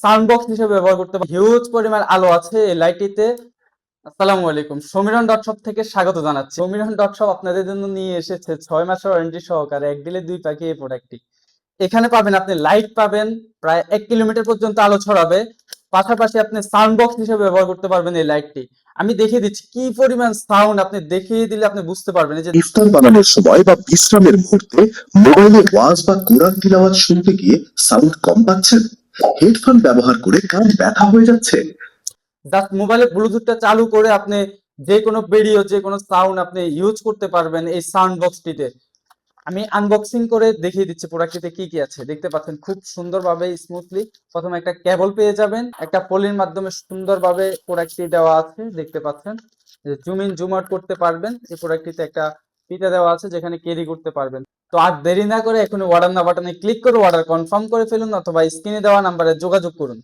Sound box হিসেবে ব্যবহার করতে পারেন। হিউজ পরিমাণ আলো আছে এই লাইটটিতে। আসসালামু আলাইকুম, সমীরন ডট শপ থেকে স্বাগত জানাচ্ছি। সমীরন ডট শপ আপনাদের জন্য নিয়ে এসেছে 6 মাসের ওয়ারেন্টি সহকারে এক ডিলে দুই পাখি এই প্রোডাক্টটি। এখানে পাবেন আপনি লাইট পাবেন, প্রায় 1 কিলোমিটার পর্যন্ত আলো ছড়াবে। পাশাপাশি আপনি সাউন্ড বক্স হিসেবে ব্যবহার করতে পারবেন এই লাইটটি। আমি দেখিয়ে দিচ্ছি কি পরিমাণ সাউন্ড, আপনি দেখিয়ে দিলে আপনি বুঝতে পারবেন। এই যে ইফতার বানানোর সময় বা বিশ্রামের মুহূর্তে মোবাইলে ওয়াজ বা কোরআন তিলাওয়াত শুনতে গিয়ে সাউন্ড কম পাচ্ছেন, হেডফোন ব্যবহার করে কান ব্যথা হয়ে যাচ্ছে। জাস্ট মোবাইলে ব্লুটুথটা চালু করে আপনি যে কোনো ভিডিও, যে কোনো সাউন্ড আপনি ইউজ করতে পারবেন এই সাউন্ড বক্সটিতে। আমি আনবক্সিং করে দেখিয়ে দিচ্ছি প্রোডাক্টটিতে কি কি আছে। দেখতে পাচ্ছেন খুব সুন্দরভাবে স্মুথলি প্রথমে একটা কেবল পেয়ে যাবেন, একটা পলির মাধ্যমে সুন্দরভাবে প্রোডাক্টটি দেওয়া আছে। দেখতে পাচ্ছেন জুম ইন জুম আউট করতে পারবেন। এই প্রোডাক্টটিতে একটা ফিতা দেওয়া আছে যেখানে ক্যারি করতে পারবেন। তো আর দেরি না করে এখনই অর্ডার নাও বাটনে ক্লিক করে অর্ডার কনফার্ম করে ফেলুন, অথবা স্ক্রিনে দেওয়া নাম্বারে যোগাযোগ করুন।